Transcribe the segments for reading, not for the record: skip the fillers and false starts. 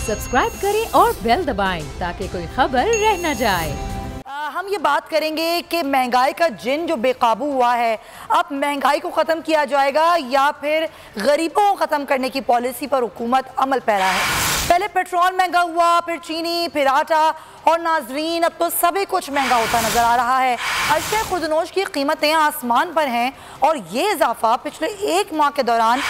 Subscribe करें और bell दबाएं ताकि कोई खबर रह न जाए। हम ये बात करेंगे कि महंगाई का जिन जो बेकाबू हुआ है, अब महंगाई को ख़त्म किया जाएगा या फिर गरीबों को ख़त्म करने की पॉलिसी पर हुकूमत अमल पैरा है। पहले पेट्रोल महंगा हुआ, फिर चीनी, फिर आटा, और नाजरीन अब तो सभी कुछ महंगा होता नज़र आ रहा है। अशिया खुर्दनोश की कीमतें आसमान पर हैं और ये इजाफा पिछले एक माह के दौरान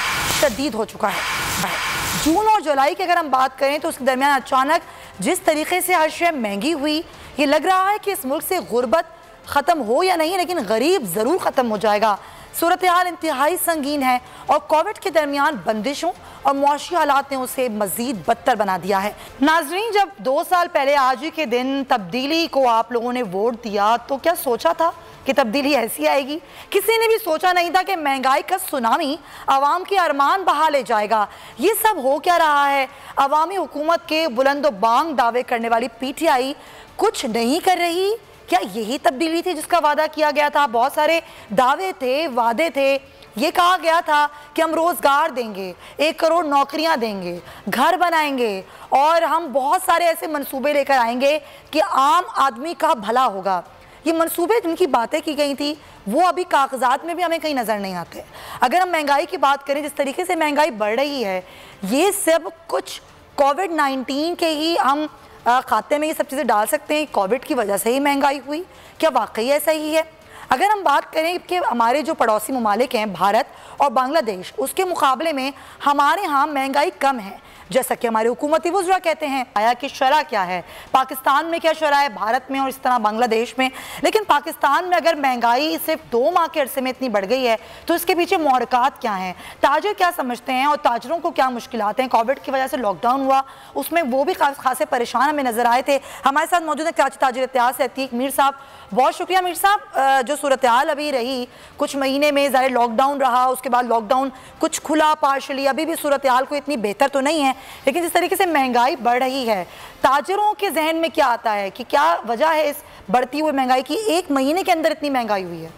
शदीद हो चुका है। जून और जुलाई की अगर हम बात करें तो उसके दरमियान अचानक जिस तरीके से हर शय महंगी हुई, ये लग रहा है कि इस मुल्क से गुर्बत ख़त्म हो या नहीं, लेकिन गरीब ज़रूर ख़त्म हो जाएगा। सूरत हाल इंतहाई संगीन है और कोविड के दरमियान बंदिशों और मुआशी हालात ने उसे मज़ीद बदतर बना दिया है। नाजरीन, जब 2 साल पहले आज ही के दिन तब्दीली को आप लोगों ने वोट दिया तो क्या सोचा था कि तब्दीली ऐसी आएगी? किसी ने भी सोचा नहीं था कि महंगाई का सुनामी आवाम के अरमान बहा ले जाएगा। ये सब हो क्या रहा है? अवामी हुकूमत के बुलंदो बांग दावे करने वाली पीटीआई कुछ नहीं कर रही। क्या यही तब्दीली थी जिसका वादा किया गया था? बहुत सारे दावे थे, वादे थे। ये कहा गया था कि हम रोज़गार देंगे, 1 करोड़ नौकरियां देंगे, घर बनाएंगे और हम बहुत सारे ऐसे मंसूबे लेकर आएंगे कि आम आदमी का भला होगा। ये मंसूबे जिनकी बातें की गई थी वो अभी कागजात में भी हमें कहीं नज़र नहीं आते। अगर हम महंगाई की बात करें, जिस तरीके से महंगाई बढ़ रही है, ये सब कुछ कोविड-19 के ही हम खाते में ये सब चीज़ें डाल सकते हैं। कोविड की वजह से ही महंगाई हुई, क्या वाकई ऐसा ही है? अगर हम बात करें कि हमारे जो पड़ोसी ममालिक हैं भारत और बांग्लादेश, उसके मुकाबले में हमारे यहाँ महंगाई कम है। जैसा कि हमारे हुकूमती वज़रा कहते हैं आया कि शरह क्या है, पाकिस्तान में क्या शरह है, भारत में और इस तरह बांग्लादेश में। लेकिन पाकिस्तान में अगर महंगाई सिर्फ 2 माह के अरसे में इतनी बढ़ गई है तो इसके पीछे मुहरकात क्या हैं, ताजर क्या समझते हैं और ताजरों को क्या मुश्किलात हैं? कोविड की वजह से लॉकडाउन हुआ, उसमें वो भी खासे परेशान हमें नज़र आए थे। हमारे साथ मौजूद है कराची ताजिर इतिहाद से अतीक मीर साहब। बहुत शुक्रिया मीर साहब। जो सूरत हाल अभी रही, कुछ महीने में ज़ाहिर लॉकडाउन रहा, उसके बाद लॉकडाउन कुछ खुला पार्शली, अभी भी सूरत हाल को इतनी बेहतर तो नहीं है, लेकिन जिस तरीके से महंगाई बढ़ रही है, ताजरों के जहन में क्या आता है कि क्या वजह है इस बढ़ती हुई महंगाई की? 1 महीने के अंदर इतनी महंगाई हुई है।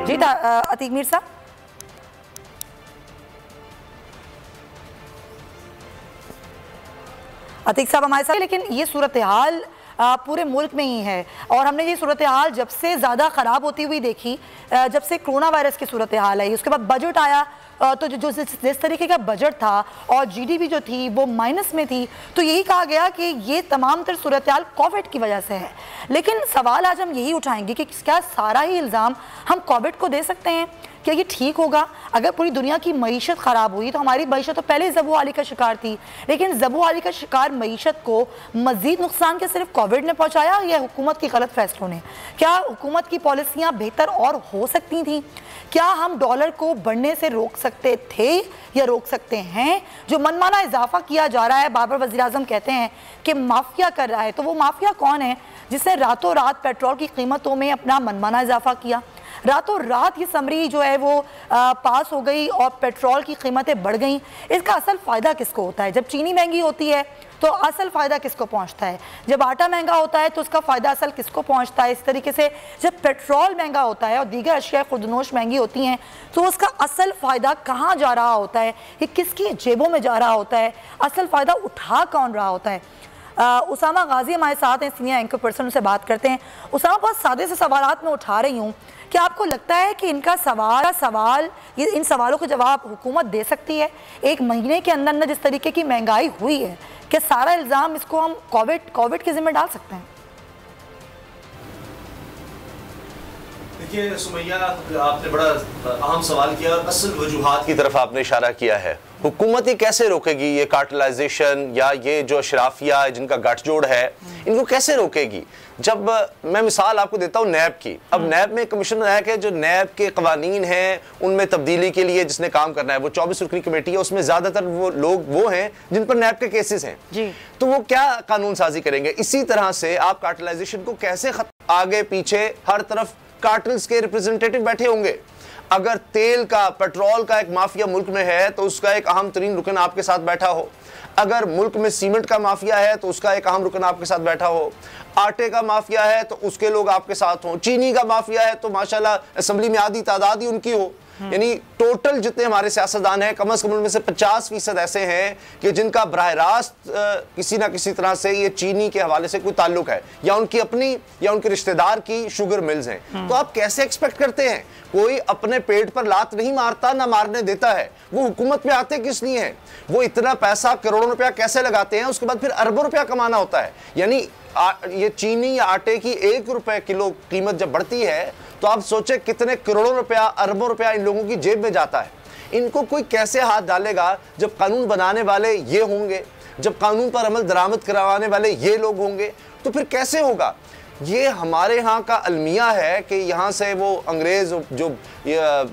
जी अतीक मीर साहब। अतीक साहब हमारे साथ, लेकिन ये सूरत हाल पूरे मुल्क में ही है और हमने ये सूरत हाल जब से ज़्यादा ख़राब होती हुई देखी जब से कोरोना वायरस की सूरत हाल आई। उसके बाद बजट आया तो जिस तरीके का बजट था और जीडीपी जो थी वो माइनस में थी, तो यही कहा गया कि ये तमाम तर सूरत हाल कोविड की वजह से है। लेकिन सवाल आज हम यही उठाएंगे कि क्या सारा ही इल्ज़ाम हम कोविड को दे सकते हैं? क्या ये ठीक होगा? अगर पूरी दुनिया की मईशत ख़राब हुई तो हमारी मईशत तो पहले ज़बू आली का शिकार थी, लेकिन ज़बू आली का शिकार मईशत को मज़ीद नुकसान के सिर्फ कोविड ने पहुँचाया या हुकूमत की गलत फैसलों ने? क्या हुकूमत की पॉलिसियाँ बेहतर और हो सकती थी? क्या हम डॉलर को बढ़ने से रोक सकते थे या रोक सकते हैं? जो मनमाना इजाफा किया जा रहा है, बाबर वज़ीर-ए-आज़म कहते हैं कि माफिया कर रहा है, तो वो माफिया कौन है जिसने रातों रात पेट्रोल की कीमतों में अपना मनमाना इजाफा किया? रातों रात ये समरी जो है वो पास हो गई और पेट्रोल की कीमतें बढ़ गई। इसका असल फ़ायदा किसको होता है? जब चीनी महंगी होती है तो असल फ़ायदा किसको पहुंचता है? जब आटा महंगा होता है तो उसका फ़ायदा असल किसको पहुंचता है? इस तरीके से जब पेट्रोल महंगा होता है और दीगर अशिया खुर्दनोश महंगी होती हैं तो उसका असल फ़ायदा कहाँ जा रहा होता है? ये किसकी जेबों में जा रहा होता है? असल फ़ायदा उठा कौन रहा होता है? उसामा गाजी हमारे साथ हैं, सीनियर एंकर पर्सन, उनसे बात करते हैं। उसामा, बहुत सादे से सवालात में उठा रही हूँ, क्या आपको लगता है कि इनका सवाल ये इन सवालों के जवाब हुकूमत दे सकती है? 1 महीने के अंदर अंदर जिस तरीके की महंगाई हुई है, क्या सारा इल्ज़ाम इसको हम कोविड के ज़िम्मे डाल सकते हैं? देखिए सुमैया, आपने बड़ा अहम सवाल किया और असल वजूहात की तरफ आपने इशारा किया है। हुकूमत ये कैसे रोकेगी ये कार्टेलाइजेशन या ये जो अशराफिया जिनका गठजोड़ है, इनको कैसे रोकेगी? जब मैं मिसाल आपको देता हूँ नैब की। अब नैब में कमीशन है कि जो नैब के कवानीन हैं उनमें तब्दीली के लिए जिसने काम करना है, वो 24 रुकनी कमेटी है, उसमें ज़्यादातर वो लोग वो हैं जिन पर नैब के केसेस हैं जी। तो वो क्या कानून साजी करेंगे? इसी तरह से आप कार्टेलाइजेशन को कैसे आगे पीछे हर तरफ कार्टेल्स के रिप्रेजेंटेटिव बैठे होंगे। अगर तेल का, पेट्रोल का एक माफिया मुल्क में है तो उसका एक अहम तरीन रुकन आपके साथ बैठा हो। अगर मुल्क में सीमेंट का माफिया है तो उसका एक अहम रुकन आपके साथ बैठा हो। आटे का माफिया है तो उसके लोग आपके साथ हों। चीनी का माफिया है तो माशाल्लाह असेंबली में आधी तादाद ही उनकी हो। यानी टोटल जितने हमारे सियासतदान हैं, कम से कम उनमें से 50% ऐसे हैं कि जिनका बराह रास्त किसी ना किसी तरह से ये चीनी के हवाले से कोई ताल्लुक है, या उनकी अपनी या उनके रिश्तेदार की शुगर मिल्स हैं। तो आप कैसे एक्सपेक्ट करते हैं? कोई अपने पेट पर लात नहीं मारता, ना मारने देता है। वो हुकूमत में आते किस लिए हैं? वो इतना पैसा, करोड़ों रुपया कैसे लगाते हैं, उसके बाद फिर अरबों रुपया कमाना होता है। यानी ये चीनी या आटे की 1 रुपए किलो कीमत जब बढ़ती है तो आप सोचे कितने करोड़ों रुपया, अरबों रुपया इन लोगों की जेब में जाता है। इनको कोई कैसे हाथ डालेगा जब कानून बनाने वाले ये होंगे, जब कानून पर अमल दरामद करवाने वाले ये लोग होंगे, तो फिर कैसे होगा? ये हमारे यहाँ का अलमिया है कि यहाँ से वो अंग्रेज़ जो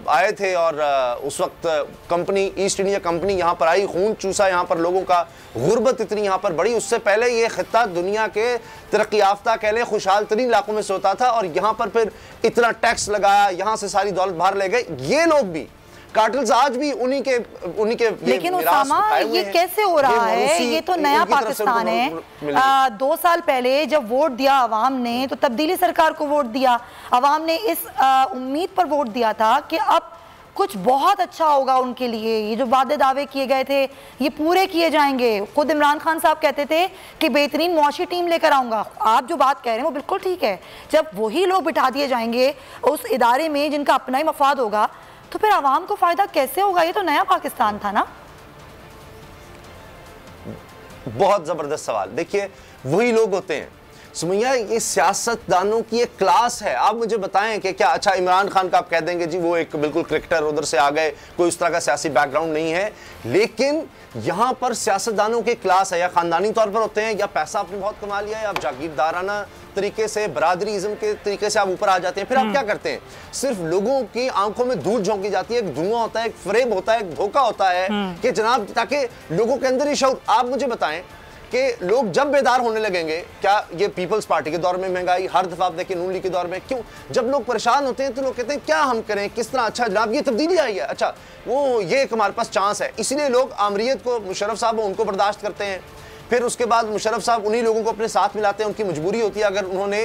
आए थे और उस वक्त कंपनी, ईस्ट इंडिया कंपनी यहाँ पर आई, खून चूसा यहाँ पर लोगों का, गुर्बत इतनी यहाँ पर बढ़ी। उससे पहले ये खित्ता दुनिया के तरक्की याफ्ता कह लें खुशहाल तरीन इलाकों में से होता था, और यहाँ पर फिर इतना टैक्स लगाया, यहाँ से सारी दौलत बाहर ले गए। ये लोग भी कार्टल्स आज भी उन्हीं के लेकिन उसामा ये कैसे हो रहा है? ये तो नया पाकिस्तान है। 2 साल पहले जब वोट दिया अवाम ने, तो तब्दीली सरकार को वोट दिया अवाम ने, इस उम्मीद पर वोट दिया था कि अब कुछ बहुत अच्छा होगा उनके लिए। ये जो वादे दावे किए गए थे ये पूरे किए जाएंगे। खुद इमरान खान साहब कहते थे कि बेहतरीन मुआशी टीम लेकर आऊंगा। आप जो बात कह रहे हैं वो बिल्कुल ठीक है। जब वही लोग बिठा दिए जाएंगे उस इदारे में जिनका अपना ही मफाद होगा, तो फिर आवाम को फायदा कैसे होगा? ये तो नया पाकिस्तान था ना। बहुत जबरदस्त सवाल। देखिए, वही लोग होते हैं सुमैया, ये सियासतदानों की एक क्लास है। आप मुझे बताएं कि क्या, अच्छा इमरान खान का आप कह देंगे जी वो एक बिल्कुल क्रिकेटर उधर से आ गए, कोई उस तरह का सियासी बैकग्राउंड नहीं है, लेकिन यहाँ पर सियासतदानों की क्लास है। या खानदानी तौर पर होते हैं, या पैसा आपने बहुत कमा लिया है, आप जागीरदाराना तरीके से, बरादरीज़म के तरीके से आप ऊपर आ जाते हैं। फिर आप क्या करते हैं? सिर्फ लोगों की आंखों में धूल झोंकी जाती है, एक धुआं होता है, एक फ्रेब होता है, एक धोखा होता है कि जनाब, ताकि लोगों के अंदर ही शऊर। आप मुझे बताएं कि लोग जब बेदार होने लगेंगे, क्या ये पीपल्स पार्टी के दौर में महंगाई, हर दफा आप देखिए नून लीग के दौर में, क्यों जब लोग परेशान होते हैं तो लोग कहते हैं क्या हम करें, किस तरह, अच्छा जनाब ये तब्दीली आई है, अच्छा वो ये एक हमारे पास चांस है। इसलिए लोग आमरीत को, मुशर्रफ साहब उनको बर्दाश्त करते हैं। फिर उसके बाद मुशर्रफ साहब उन्हीं लोगों को अपने साथ मिलाते हैं, उनकी मजबूरी होती है, अगर उन्होंने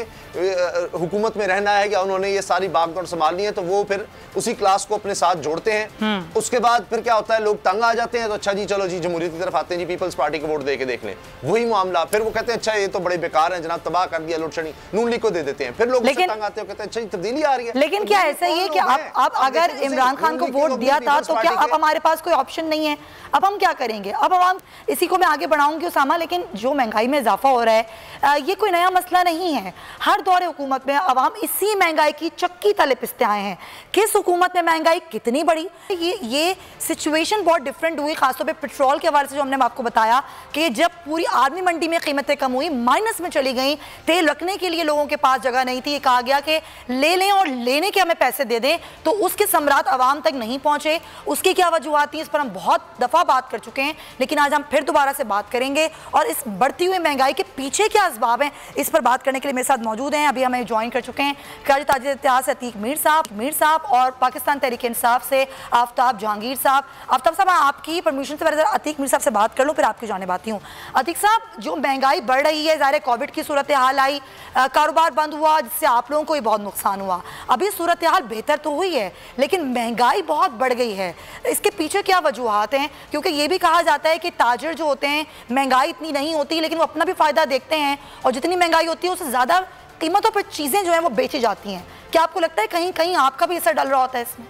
हुकूमत में रहना है या उन्होंने ये सारी बागडोर संभालनी है तो वो फिर उसी क्लास को अपने साथ जोड़ते हैं। उसके बाद फिर क्या होता है, लोग तंग आ जाते हैं, तो अच्छा जी चलो जी जमहूरियत की तरफ आते हैं जी, पीपल्स पार्टी को वोट दे के देख लें, वही मामला। फिर वो कहते हैं अच्छा ये तो बड़े बेकार है जनाब, तबाह कर दिया, लोड शेडिंग, नून लीग को दे देते हैं। फिर लोग तंग आते हैं, कहते हैं अच्छा जी तब्दीली आ रही है। लेकिन क्या ऐसा ही है कि अब अगर इमरान खान को वोट दिया था तो क्या अब हमारे पास कोई ऑप्शन नहीं है? अब हम क्या करेंगे? अब हम इसी को मैं आगे बढ़ाऊंगी उसामा, लेकिन जो महंगाई में इजाफा हो रहा है ये कोई नया मसला नहीं है। हर दौरे हुकूमत में अवाम इसी महंगाई की चक्की तले पिसते आए हैं। किस हुकूमत में महंगाई कितनी बढ़ी, ये सिचुएशन बहुत डिफरेंट हुई, खासतौर पे पेट्रोल के हवाले से जो हमने आपको बताया कि जब पूरी आर्मी मंडी में कीमतें कम हुई, माइनस में चली गई, तेल रखने के लिए लोगों के पास जगह नहीं थी, ये कहा गया कि ले लें और लेने के हमें पैसे दे दें, तो उसके सम्राट अवाम तक नहीं पहुंचे। उसकी क्या वजूहत थी, इस पर हम बहुत दफा बात कर चुके हैं, लेकिन आज हम फिर दोबारा से बात करेंगे। और इस बढ़ती हुई महंगाई के पीछे क्या असबाब हैं, इस पर बात करने के लिए मेरे साथ मौजूद हैं, अभी हमें ज्वाइन कर चुके हैं क़यादत ताजिर इत्तेहाद से अतीक मीर साहब और पाकिस्तान तहरीक इंसाफ से आफ्ताब जहांगीर साहब। आफ्ताब साहब, आपकी परमिशन से पहले अतीक मीर साहब से बात कर लूँ, फिर आपकी जानिब आती हूँ। अतीक साहब, जो महंगाई बढ़ रही है, ज़ाहिर कोविड की सूरत हाल आई, कारोबार बंद हुआ, जिससे आप लोगों को बहुत नुकसान हुआ। अभी सूरत हाल बेहतर तो हुई है, लेकिन महंगाई बहुत बढ़ गई है। इसके पीछे क्या वजूहत हैं? क्योंकि ये भी कहा जाता है कि ताजिर जो होते हैं, महंगाई इतनी नहीं होती लेकिन वो अपना भी फायदा देखते हैं, और जितनी महंगाई होती है उससे ज़्यादा कीमतों पर चीज़ें जो हैं वो बेची जाती हैं। क्या आपको लगता है कहीं कहीं आपका भी असर डल रहा होता है इसमें?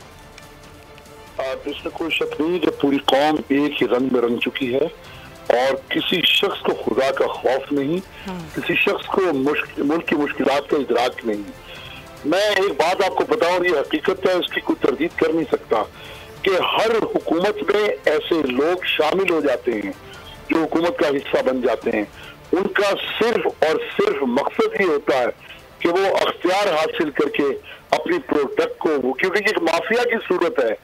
इसमें कोई शक नहीं, जब पूरी कौम एक ही रंग में रंग चुकी है और किसी शख्स को खुदा का खौफ नहीं, किसी शख्स को मुल्क की मुश्किलात का इदराक नहीं। मैं एक बात आपको बताऊं, और ये हकीकत है, उसकी कोई तरदीद कर नहीं सकता कि हर हुकूमत में ऐसे लोग शामिल हो जाते हैं जो हुकूमत का हिस्सा बन जाते हैं। उनका सिर्फ और सिर्फ मकसद ही होता है कि वो अख्तियार हासिल करके अपनी प्रोडक्ट को, क्योंकि ये माफिया की सूरत है,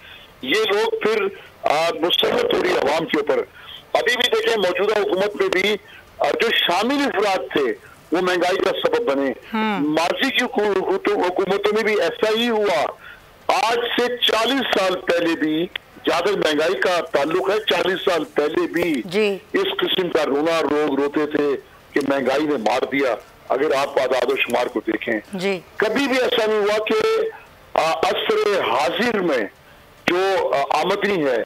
ये लोग फिर मुसलत हो रही आवाम के ऊपर। अभी भी देखें, मौजूदा हुकूमत में भी जो शामिल अफराद थे वो महंगाई का सबब बने। माजी की हुकूमतों में भी ऐसा ही हुआ। आज से 40 साल पहले भी, ज्यादा महंगाई का ताल्लुक है, 40 साल पहले भी इस किस्म का रोना लोग रोते थे कि महंगाई ने मार दिया। अगर आप आदाद शुमार को देखें, कभी भी ऐसा नहीं हुआ कि असर हाजिर में जो आमदनी है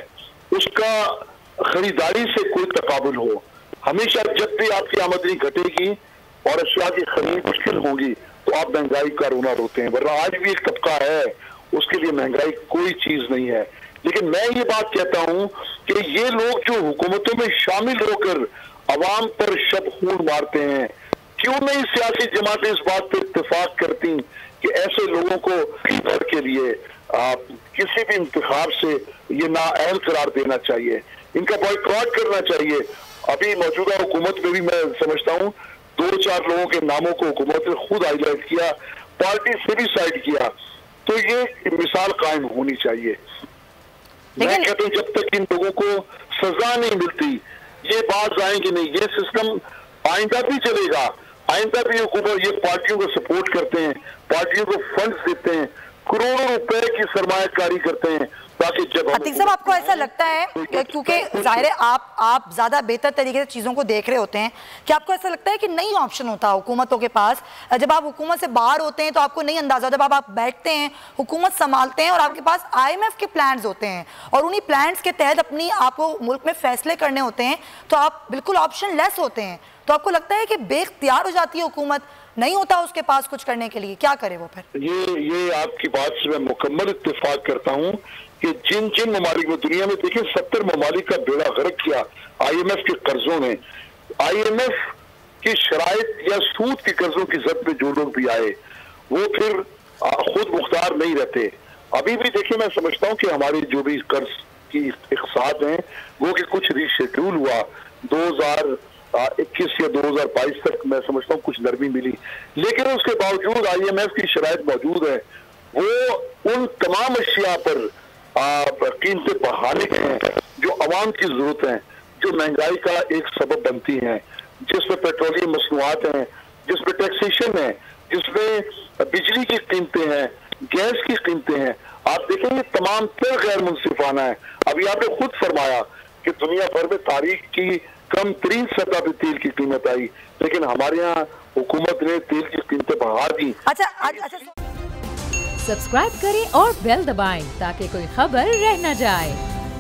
उसका खरीदारी से कोई तकाबुल हो। हमेशा जब भी आपकी आमदनी घटेगी और अशिया की खरीद मुश्किल होगी तो आप महंगाई का रोना रोते हैं, वरना आज भी एक तबका है उसके लिए महंगाई कोई चीज नहीं है। लेकिन मैं ये बात कहता हूं कि ये लोग जो हुकूमतों में शामिल होकर अवाम पर शब खून मारते हैं, क्यों नहीं सियासी जमातें इस बात पर इत्तेफाक करती कि ऐसे लोगों को भर के लिए किसी भी इंतखाब से ये नाअहल करार देना चाहिए, इनका बॉयकॉट करना चाहिए। अभी मौजूदा हुकूमत में भी मैं समझता हूँ 2-4 लोगों के नामों को हुकूमत ने खुद हाईलाइट किया, पार्टी से भी साइड किया, तो ये मिसाल कायम होनी चाहिए। मैं कहता हूँ जब तक इन लोगों को सजा नहीं मिलती ये बात आएंगे नहीं। ये सिस्टम आइंदा भी चलेगा, आइंदा भी हुकूमत ये पार्टियों को सपोर्ट करते हैं, पार्टियों को फंड्स देते हैं, करोड़ों रुपए की सरमायाकारी करते हैं ताकि जब अतीक साहब आपको ऐसा लगता है, क्योंकि जाहिर है आप ज्यादा बेहतर तरीके से चीजों को देख रहे होते हैं, कि आपको ऐसा लगता है कि नहीं ऑप्शन होता हुकूमतों के पास? जब आप हुकूमत से बाहर होते हैं तो आपको नहीं अंदाजा, जब आप बैठते हैं हुकूमत संभालते हैं और आपके पास IMF के प्लान्स होते हैं और उन्हीं प्लान्स के तहत अपनी आपको मुल्क में फैसले करने होते हैं, तो आप बिल्कुल ऑप्शन लेस होते हैं। तो आपको लगता है कि बेख्तियार हो जाती है हुकूमत, नहीं होता उसके पास कुछ करने के लिए, क्या करे वो फिर? ये आपकी बात से मैं मुकम्मल इत्तेफाक करता हूँ कि जिन जिन ममालिक में दुनिया में देखिए 70 ममालिक का बेड़ा गर्क किया IMF के कर्जों ने, IMF की शराइत या सूद के कर्जों की जद में जो लोग भी आए वो फिर खुद मुख्तार नहीं रहते। अभी भी देखिए मैं समझता हूँ कि हमारे जो भी कर्ज की इक़्तिसाद हैं वो कि कुछ रीशेड्यूल हुआ 2021 या 2022 तक, मैं समझता हूँ कुछ नरमी मिली, लेकिन उसके बावजूद IMF की शराइत मौजूद है, वो उन तमाम अशिया पर कीमतें बढ़ाने के हैं जो अवाम की जरूरत है, जो महंगाई का एक सबब बनती हैं, जिसमें पेट्रोलियम मसनूआत हैं, जिसमें टैक्सेशन है, जिसमें बिजली की कीमतें हैं, गैस की कीमतें हैं। आप देखेंगे तमाम तर गैर मुनसिफाना है। अभी आपने खुद फरमाया कि दुनिया भर में तारीख की कम तरीन सतह पे तेल की कीमत आई, लेकिन हमारे यहाँ हुकूमत ने तेल की कीमतें बढ़ा दी। अच्छा सब्सक्राइब करें और बेल दबाएं ताकि कोई खबर रह न जाए।